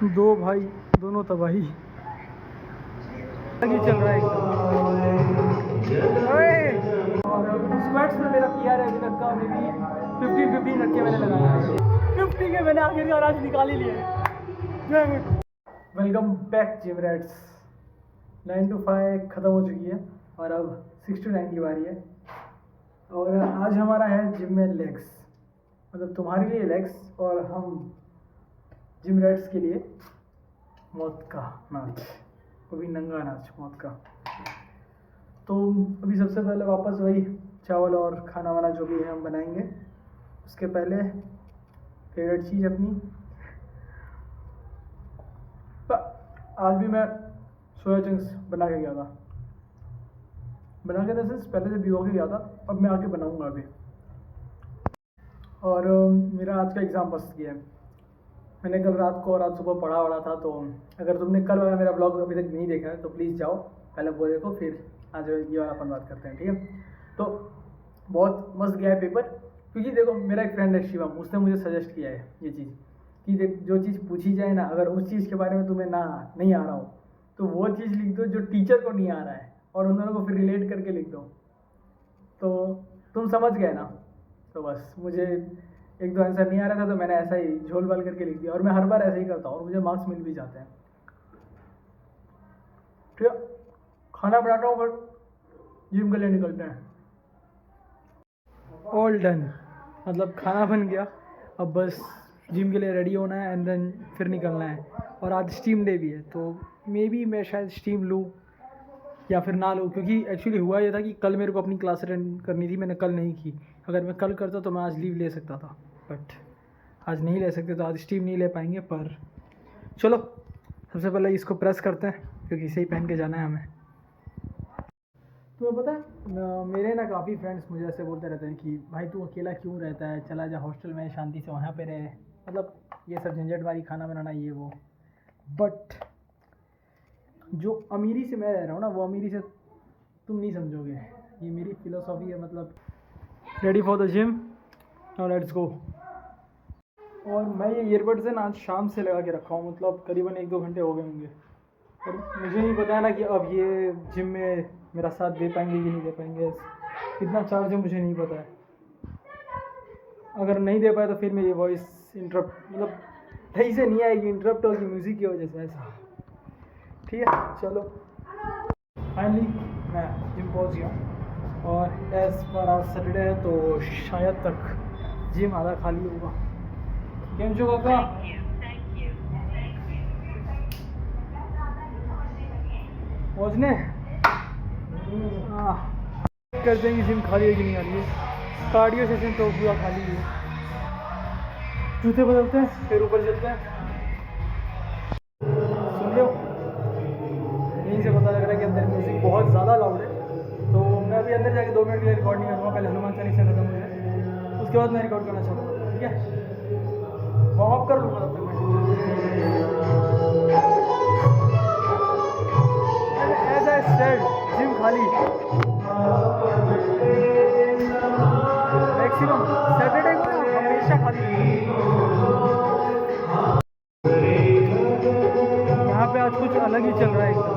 दो भाई दोनों तबाही लगी चल रहा है एकदम। और स्क्वाट्स में मेरा पीआर है अभी तक का, मे बी 15 रख के मैंने लगाया है। 50 के मैंने आखिरकार आज निकाल ही लिए। Welcome back gym rats. 9 to 5 ख़त्म हो चुकी है और अब 6 to 9 की बारी है। और आज हमारा है जिम में लेग्स, मतलब तुम्हारे लिए लेग्स और हम जिम रैट्स के लिए मौत का नाच, वो भी नंगा नाच मौत का। तो अभी सबसे पहले वापस वही चावल और खाना वाना जो भी है हम बनाएंगे। उसके पहले फेवरेट चीज़ अपनी, आज भी मैं सोया चंक्स बना के गया था। बना के जैसे पहले से भिगो के गया था, अब मैं आके बनाऊंगा अभी। और मेरा आज का एग्ज़ाम बस गया है। मैंने कल रात को और आज सुबह पढ़ा था, तो अगर तुमने कल वाला मेरा ब्लॉग अभी तक नहीं देखा है तो प्लीज़ जाओ, पहले वो देखो, फिर आज ये वाला अपन बात करते हैं, ठीक है। तो बहुत मस्त गया है पेपर, क्योंकि देखो मेरा एक फ्रेंड है शिवम, उसने मुझे सजेस्ट किया है ये चीज़ कि देख जो चीज़ पूछी जाए ना, अगर उस चीज़ के बारे में तुम्हें नहीं आ रहा हो तो वो चीज़ लिख दो जो टीचर को नहीं आ रहा है, और उन दोनों को फिर रिलेट करके लिख दो। तो तुम समझ गए ना। तो बस मुझे एक दो आंसर नहीं आ रहा था तो मैंने ऐसा ही झोल बाल करके लिख दिया, और मैं हर बार ऐसे ही करता हूँ और मुझे मार्क्स मिल भी जाते हैं। ठीक है, खाना बनाता हूँ फिर जिम के लिए निकलते हैं। ऑल डन, मतलब खाना बन गया, अब बस जिम के लिए रेडी होना है एंड देन फिर निकलना है। और आज स्टीम डे भी है, तो मे बी मैं शायद स्टीम लूँ या फिर ना लूँ, क्योंकि एक्चुअली हुआ ये था कि कल मेरे को अपनी क्लास अटेंड करनी थी, मैंने कल नहीं की। अगर मैं कल करता तो मैं आज लीव ले सकता था, बट आज नहीं ले सकते, तो आज स्टीम नहीं ले पाएंगे। पर चलो सबसे पहले इसको प्रेस करते हैं, क्योंकि इसे ही पहन के जाना है हमें। तुम्हें पता है मेरे ना काफ़ी फ्रेंड्स मुझे ऐसे बोलते रहते हैं कि भाई तू अकेला क्यों रहता है, चला जा हॉस्टल में शांति से वहाँ पे रहे, मतलब ये सब झंझट वाली खाना बनाना ये वो। बट जो अमीरी से मैं रह रहा हूँ ना, वो अमीरी से तुम नहीं समझोगे। ये मेरी फिलोसॉफी है, मतलब ready for the gym, now let's go. और मैं ये ईयरबड्स है ना आज शाम से लगा के रखा हूँ, मतलब करीबन 1-2 घंटे हो गए होंगे। और मुझे नहीं पता है ना कि अब ये जिम में मेरा साथ दे पाएंगे कि नहीं दे पाएंगे, कितना चार्ज है मुझे नहीं पता है। अगर नहीं दे पाए तो फिर मेरी वॉइस इंटरप्ट, मतलब सही से नहीं आएगी, इंटरप्ट होगी म्यूज़िक की वजह से, ऐसा। ठीक है चलो, फाइनली मैं जिम पहुंच गया, और एज पर आज सैटरडे है तो शायद तक जिम आधा खाली होगा। केम छो काका? पहुँचने कर देंगे जिम खाली है कि नहीं खाली है। कार्डियो सेशन तो पूरा खाली है। जूते बदलते हैं फिर ऊपर चलते हैं। सुन लो, यहीं से पता लग रहा है कि अंदर म्यूज़िक बहुत ज़्यादा लाउड है, तो मैं अभी अंदर जाके 2 मिनट के लिए रिकॉर्ड नहीं करूँगा। पहले हनुमान चालीसा खत्म हो जाए, उसके बाद मैं रिकॉर्ड करना चाहता हूँ, ठीक है। वार्म अप कर लूँगा तब तक मैं। एज आई सेड, जिम खाली मैक्सिमम सैटरडे को हमेशा खाली। यहाँ पे आज कुछ अलग ही चल रहा है एकदम।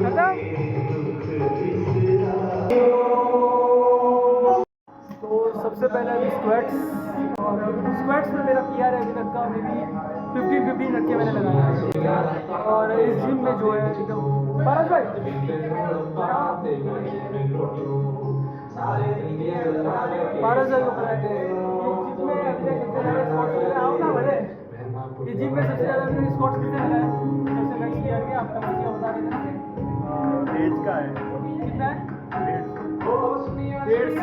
खत्म। तो सबसे पहले अभी स्क्वाट्स, और स्क्वाट्स में मेरा पीआर है अभी तक का, मे बी 15 रख के मैंने लगाया है। और इस जिम में जो है एकदम पारस भाई 12,000 रुपये आओ ना भले। ये जिम में सबसे ज़्यादा मैंने स्क्वाट्स किसने लगाया है? सबसे नेक्स्ट ईयर के आपका मर्जी का बता देना। एज का है कितना है? 150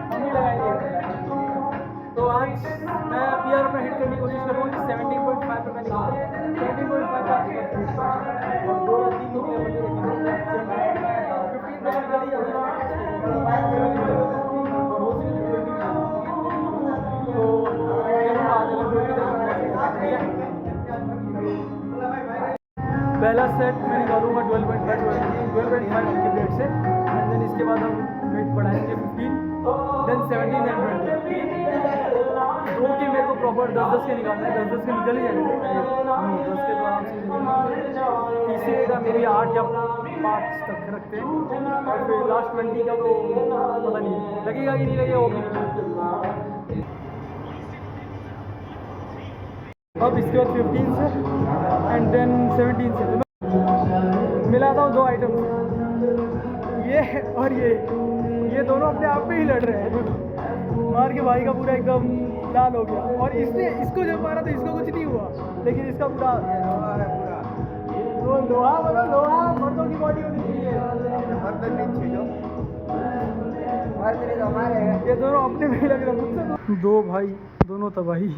हम ही लगाएंगे। तो आज मैं पीआर अपना हिट करने की कोशिश करूँगा कि 17.5 पर मैं निकालूँ। 17.5 और 2 या 3 पहला सेट मैं निकालूंगा 12.5 की प्लेट से, एंड देन इसके बाद हम वेट बढ़ाएंगे 15 देन 17 एंड 20। दो के मेरे को प्रॉपर 10-10 के निकालना है, 10-10 के निकल ही जाएंगे, 10 के तो आराम से निकलेंगे। तीसरे का मेरे 8 या 5 तक रखते हैं, और फिर लास्ट 20 का तो पता नहीं लगेगा कि नहीं लगेगा, वो भी नहीं। अब इसके बाद 15 से एंड देन 17 से मिलाता हूँ 2 आइटम, ये और ये दोनों अपने आप पे ही लड़ रहे हैं। मार के भाई का पूरा एकदम लाल हो गया, और इसको जब मारा तो इसको कुछ नहीं हुआ, लेकिन इसका पूरा तो लोहा मतलब लोहा मर्दों की बॉडी होनी चाहिए, ये दोनों अपने में ही लग रहे मुझसे। 2 भाई दोनों तबाही।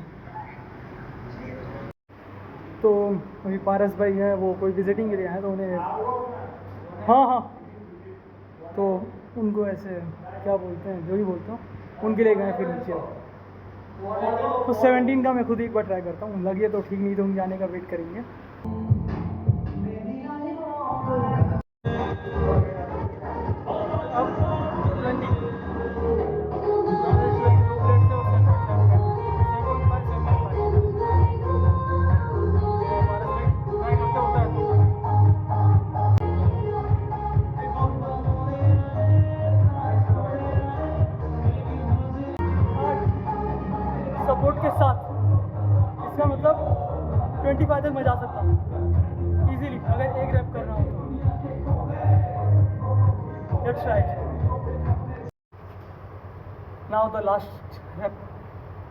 तो अभी पारस भाई हैं, वो कोई विजिटिंग के लिए आए, तो उन्हें हाँ तो उनको ऐसे क्या बोलते हैं, जो भी बोलते हो, उनके लिए गए फिर नीचे। तो 17 का मैं खुद ही एक बार ट्राई करता हूँ, लगे तो ठीक, नहीं तो उनके आने का वेट करेंगे। सपोर्ट के साथ, इसका मतलब 25 तक मैं जा सकता हूँ ईजीली, अगर एक रैप कर रहा हूँ तो। Let's write now the last wrap,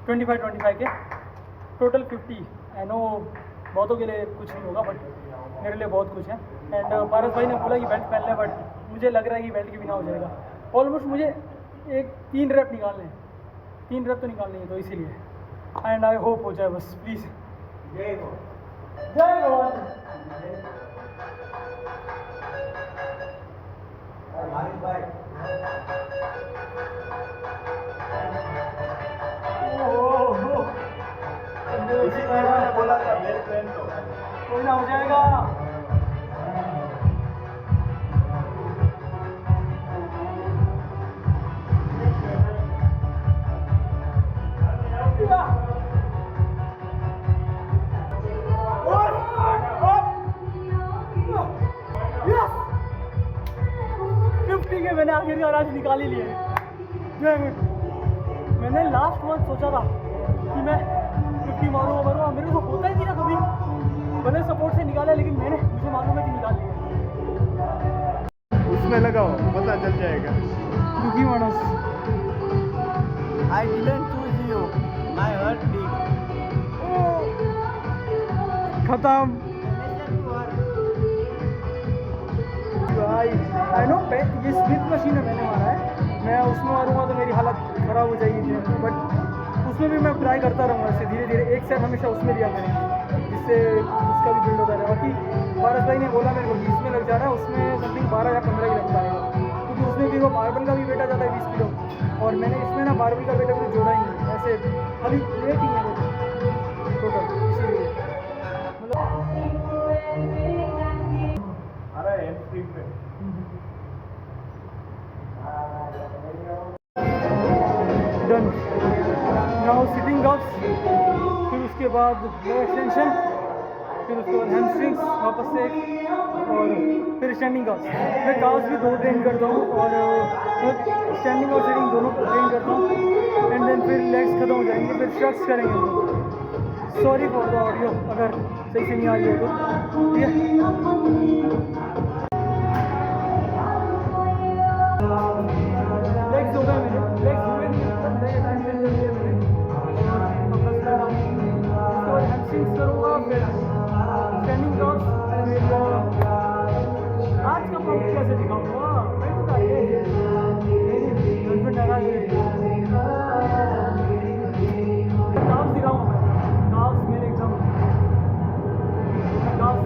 25 के टोटल 50। आई नो बहुतों के लिए कुछ नहीं होगा, बट मेरे लिए बहुत कुछ है। एंड पारस भाई ने बोला कि बेल्ट पहन ले, बट मुझे लग रहा है कि बेल्ट के बिना हो जाएगा। ऑलमोस्ट मुझे 3 रैप निकालने हैं, 3 रैप तो निकालने हैं, तो इसीलिए एंड आई होप हो जाए बस, प्लीज़। जय भगवान। बोला था कोई ना हो जाएगा। मैंने आखिरकार आज निकाल ही लिया है। मैंने लास्ट मंथ सोचा था कि मैं 50 मारूंगा, मेरे को होता ही नहीं ना कभी, भले सपोर्ट से निकाला, लेकिन मुझे मालूम है कि निकाल लिया। उसमें लगाओ, पता चल जाएगा। दुखी मानस। I didn't choose you, my heart did. खत्म भाई। आई नो ये स्मिथ मशीन है, मैंने मारा है, मैं उसमें मारूंगा तो मेरी हालत ख़राब हो जाएगी, बट उसमें भी मैं ट्राई करता रहूँगा ऐसे धीरे धीरे, एक सेट हमेशा उसमें दिया करेंगे, जिससे उसका भी बिल्ड होता रहेगा। बाकी पारस भाई ने बोला मेरे को कि इसमें लग जा रहा है, उसमें समथिंग 12 या 15 की लगता है, क्योंकि उसमें भी वो मार्बल का भी वेट आ जाता है 20 किलो, और मैंने इसमें ना मार्बल का वेट अभी जोड़ा ही नहीं, ऐसे खाली वेट ही है टोटल, इसीलिए डन। नाउ सिटिंग कप्स, फिर उसके बाद लो एक्सटेंशन, फिर उसके बाद हैमस्ट्रिंग्स वापस से, और फिर स्टैंडिंग कप्स। मैं काफ्स भी 2 ट्रेन करता हूँ, और स्टैंडिंग और सिटिंग दोनों ट्रेन करता हूँ, एंड देन फिर लेग्स खत्म हो जाएंगे, फिर शख्स करेंगे। सॉरी फॉर द ऑडियो अगर सही से नहीं आ रही हो तो, ठीक है। लेग्स हो गए मेरे, लेग्स हुए नहीं मतलब टाइम से जल्दी है मेरे, बस कर रहा हूँ। उसके बाद हैमस्ट्रिंग्स करूँगा, फिर स्टैंडिंग कप्स, फिर आज का पंप कैसे दिखाऊँगा मैं बताइए, मेरी गर्लफ्रेंड नाराज है। काफ्स दिखाऊँगा मैं, काफ्स मेरे एकदम काफ्स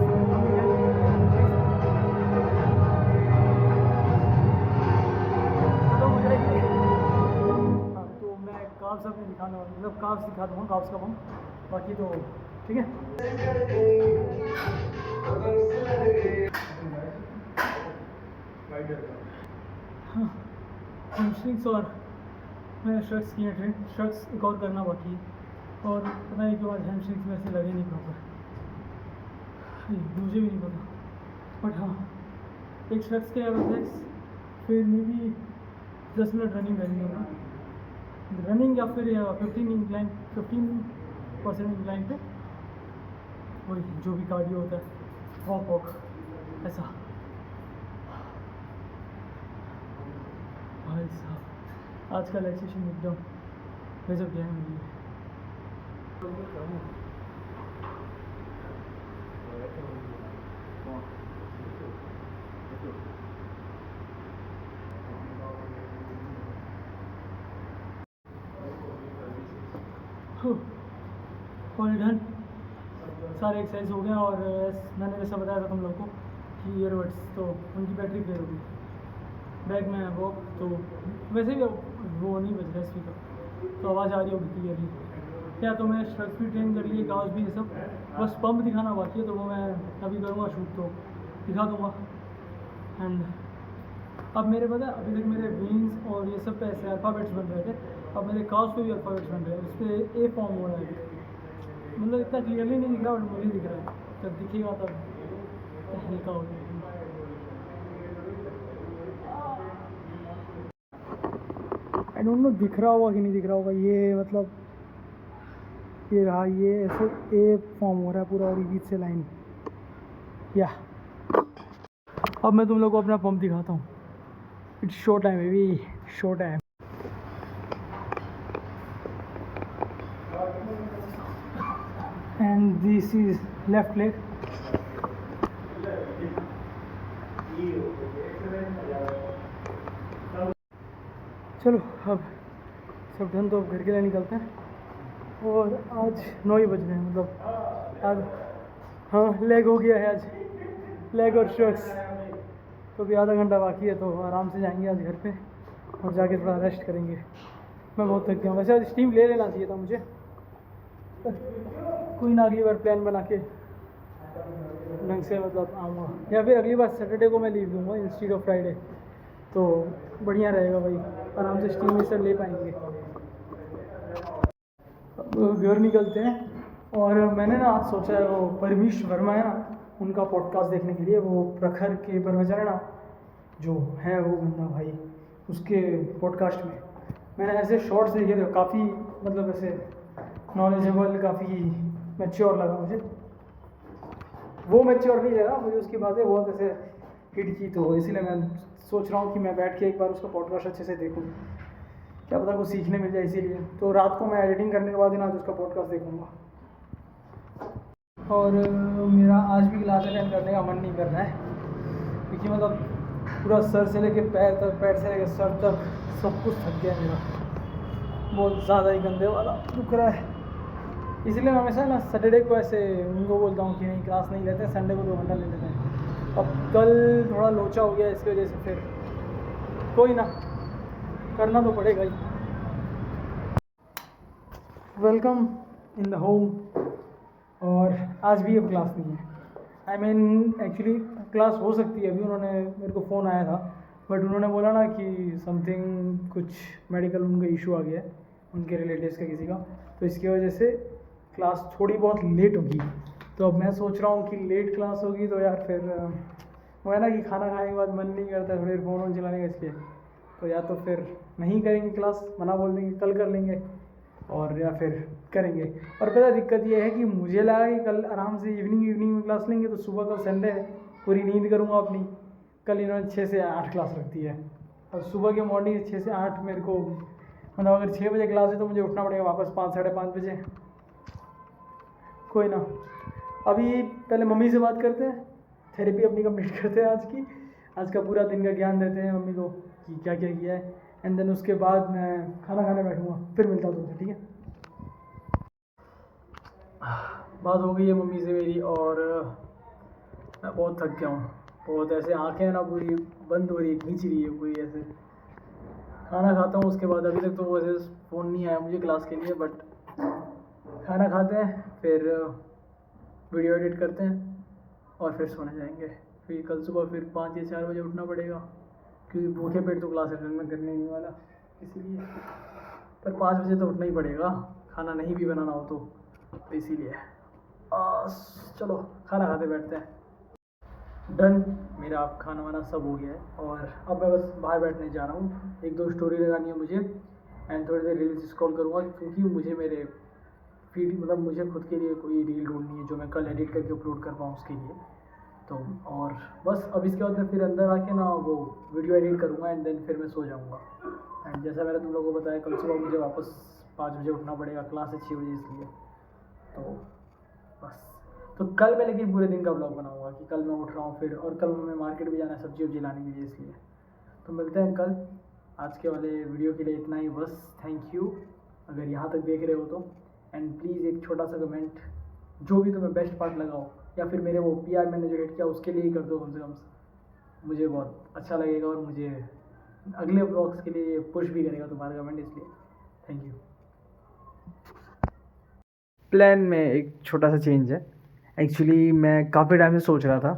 काफ्स अपने दिखाने वाला, मतलब काफ्स दिखा दूँगा, काफ्स का बम, बाकी तो ठीक है। हैमस्ट्रिंग्स और मैंने शर्ट्स किए ट्रेन, शर्ट्स एक और करना बाकी है और पता नहीं क्यों आज हैमस्ट्रिंग्स में से लगे नहीं प्रॉपर, मुझे भी नहीं पता। बट हाँ, एक शर्ट्स के एवरेज फिर मे भी 10 मिनट रनिंग करनी होगी, रनिंग या फिर 15% इंक्लाइन पे, वही जो भी कार्डियो होता है, वॉक ऐसा। भाई साहब आज का रिलैक्सेशन एकदम गजब गया है मेरे लिए। और डन, सारे एक्सरसाइज हो गए और मैंने जैसा बताया था तुम लोग को कि ईयरबड्स तो उनकी बैटरी फेल हो गई, बैग में है वो, तो वैसे भी वो नहीं बज रहा स्पीकर, तो आवाज़ आ रही होगी क्लियरली। क्या तो मैं स्ट्रक्स भी ट्रेन कर लिए, काउस भी, ये सब, बस पंप दिखाना बाकी है, तो वो मैं अभी करूँगा शूट, तो दिखा दूँगा। एंड अब मेरे पता है, अभी तक मेरे वेन्स और ये सब पे ऐसे अल्फ़ाबेट्स बन रहे थे, अब मेरे काउस पे भी अल्फ़ाबेट्स बन रहे हैं, उस पर ए फॉर्म हो रहा है, मतलब इतना क्लियरली नहीं दिख रहा बट मुझे दिख रहा है, जब दिखेगा तब हल्का हो जाएगा। आई डोंट नो दिख रहा होगा कि नहीं दिख रहा होगा, ये मतलब ये रहा, ये ऐसे ए फॉर्म हो रहा है पूरा और बीच से लाइन, या अब मैं तुम लोग को अपना पंप दिखाता हूँ। It's show time baby, show time. And this is left leg. चलो अब सब डन, तो अब घर के लिए निकलते हैं। और आज 9 ही बज रहे हैं, मतलब आज हाँ लेग हो गया है, आज लेग और स्ट्रक्स, तो भी आधा घंटा बाकी है, तो आराम से जाएंगे आज घर पे और जाके थोड़ा रेस्ट करेंगे। मैं बहुत थक गया हूँ, वैसे आज स्टीम ले लेना चाहिए था मुझे, कोई ना अगली बार प्लान बना के ढंग से मतलब आऊँगा, या फिर अगली बार सैटरडे को मैं लीव लूँगा इंस्टीड ऑफ फ्राइडे, तो बढ़िया रहेगा भाई, आराम से स्टीम में सब ले पाएंगे। अब घर निकलते हैं, और मैंने ना आज सोचा है वो परमीश वर्मा है ना, उनका पॉडकास्ट देखने के लिए, वो प्रखर के प्रवचन है ना जो है वो बंदा भाई, उसके पॉडकास्ट में मैंने ऐसे शॉर्ट्स देखे थे, काफ़ी मतलब ऐसे नॉलेजेबल, काफ़ी मैच्योर लगा मुझे, वो मैच्योर नहीं लगा मुझे, उसकी बातें बहुत ऐसे हिट की, तो इसीलिए मैं सोच रहा हूँ कि मैं बैठ के एक बार उसका पॉडकास्ट अच्छे से देखूँ, क्या पता कुछ सीखने मिल जाए, इसीलिए तो रात को मैं एडिटिंग करने के बाद ही ना आज उसका पॉडकास्ट देखूँगा। और मेरा आज भी क्लास अटेंड करने का मन नहीं कर रहा है, क्योंकि मतलब पूरा सर से लेके पैर तक, पैर से लेके सर तक सब कुछ थक गया मेरा, बहुत ज़्यादा ही गंदे वाला दुख रहा है। इसलिए मैं हमेशा ना सैटरडे को ऐसे उनको बोलता हूँ कि नहीं क्लास नहीं लेते, संडे को 2 घंटा ले लेते हैं। अब कल थोड़ा लोचा हो गया, इसकी वजह से फिर कोई ना, करना तो पड़ेगा ही। Welcome in the home. और आज भी अब क्लास नहीं है, आई मीन एक्चुअली क्लास हो सकती है, अभी उन्होंने मेरे को फ़ोन आया था, बट उन्होंने बोला ना कि समथिंग कुछ मेडिकल उनका इशू आ गया है, उनके रिलेटिव्स का किसी का, तो इसकी वजह से क्लास थोड़ी बहुत लेट होगी। तो अब मैं सोच रहा हूँ कि लेट क्लास होगी तो यार फिर वो है ना कि खाना खाने के बाद मन नहीं करता थोड़ी देर फ़ोन चलाने का, इसलिए तो या तो फिर नहीं करेंगे क्लास, मना बोल देंगे कल कर लेंगे, और या फिर करेंगे। और पता दिक्कत ये है कि मुझे लगा कि कल आराम से इवनिंग में क्लास लेंगे, तो सुबह कल संडे है, पूरी नींद करूँगा अपनी। कल इन्होंने 6 से 8 क्लास रखती है, और सुबह के मॉर्निंग 6 से 8 मेरे को, मतलब अगर 6 बजे क्लास है तो मुझे उठना पड़ेगा वापस 5 साढ़े 5 बजे। कोई ना, अभी पहले मम्मी से बात करते हैं, थेरेपी अपनी कंप्लीट करते हैं आज का पूरा दिन का ज्ञान देते हैं मम्मी को कि क्या क्या किया है, एंड देन उसके बाद मैं खाना खाने बैठूँगा, फिर मिलता हूँ तुमसे, ठीक है। बात हो गई है मम्मी से मेरी, और मैं बहुत थक गया हूँ, बहुत ऐसे आंखें ना पूरी बंद हो रही है, खींच रही है पूरी ऐसे। खाना खाता हूँ उसके बाद, अभी तक तो वैसे फ़ोन नहीं आया मुझे क्लास के लिए, बट खाना खाते हैं, फिर वीडियो एडिट करते हैं और फिर सोने जाएंगे। फिर कल सुबह फिर 5 या 4 बजे उठना पड़ेगा, क्योंकि भूखे पेट तो क्लास अटेंड करने नहीं वाला। इसीलिए। पर 5 बजे तो उठना ही पड़ेगा, खाना नहीं भी बनाना हो तो इसीलिए चलो खाना खाते बैठते हैं। डन, मेरा अब खाना वाना सब हो गया है और अब मैं बस बाहर बैठने जा रहा हूँ। 1-2 स्टोरी लगानी है मुझे एंड थोड़ी देर रील्स स्क्रॉल करूँगा, क्योंकि मुझे मेरे फीड मतलब मुझे खुद के लिए कोई रील ढूंढनी है जो मैं कल एडिट करके अपलोड कर पाऊँ उसके लिए। तो और बस अब इसके बाद मैं फिर अंदर आके ना वो वीडियो एडिट करूँगा एंड देन फिर मैं सो जाऊँगा। एंड जैसा मैंने तुम लोगों को बताया, कल सुबह मुझे वापस 5 बजे उठना पड़ेगा, क्लास है 6 बजे, इसलिए तो बस। तो कल मैं लेकिन पूरे दिन का ब्लॉग बनाऊंगा कि कल मैं उठ रहा हूँ फिर, और कल हमें मार्केट भी जाना है सब्जी वब्जी लाने के लिए, इसलिए। तो मिलते हैं कल। आज के वाले वीडियो के लिए इतना ही बस। थैंक यू अगर यहाँ तक देख रहे हो तो। एंड प्लीज़ एक छोटा सा कमेंट, जो भी तुम्हें बेस्ट पार्ट लगाओ, या फिर मेरे वो PR मैंने जो एड किया उसके लिए ही कर दो कम से कम। मुझे बहुत अच्छा लगेगा और मुझे अगले ब्लॉग्स के लिए पुश भी करेगा तुम्हारा कमेंट, इसलिए थैंक यू। प्लान में एक छोटा सा चेंज है। एक्चुअली मैं काफ़ी टाइम से सोच रहा था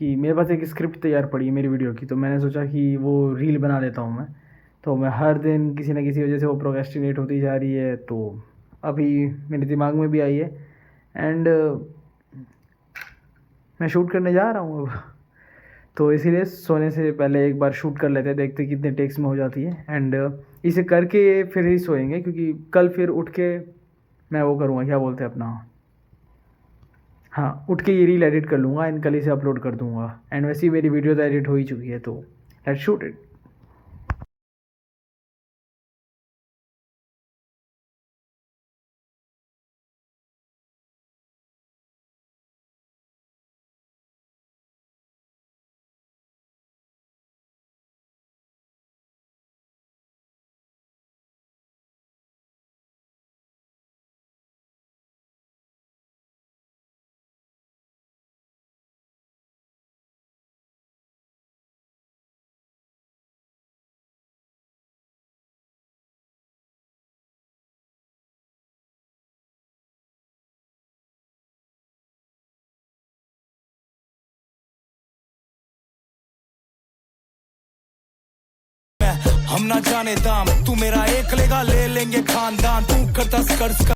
कि मेरे पास एक स्क्रिप्ट तैयार पड़ी है मेरी वीडियो की, तो मैंने सोचा कि वो रील बना लेता हूँ मैं। तो मैं हर दिन किसी ना किसी वजह से वो प्रोक्रेस्टिनेट होती जा रही है, तो अभी मेरे दिमाग में भी आई है एंड मैं शूट करने जा रहा हूँ अब। तो इसीलिए सोने से पहले एक बार शूट कर लेते हैं, देखते कितने टेक्स में हो जाती है एंड इसे करके फिर ही सोएंगे, क्योंकि कल फिर उठ के मैं वो करूँगा, क्या बोलते हैं अपना, हाँ, उठ के ये रील एडिट कर लूँगा एंड कल इसे अपलोड कर दूँगा। एंड वैसे ही मेरी वीडियो तो एडिट हो ही चुकी है, तो लेट्स शूट इट। हम ना जाने दाम, तू मेरा एक लेगा ले लेंगे खानदान, तू करता स्कर्ट्स का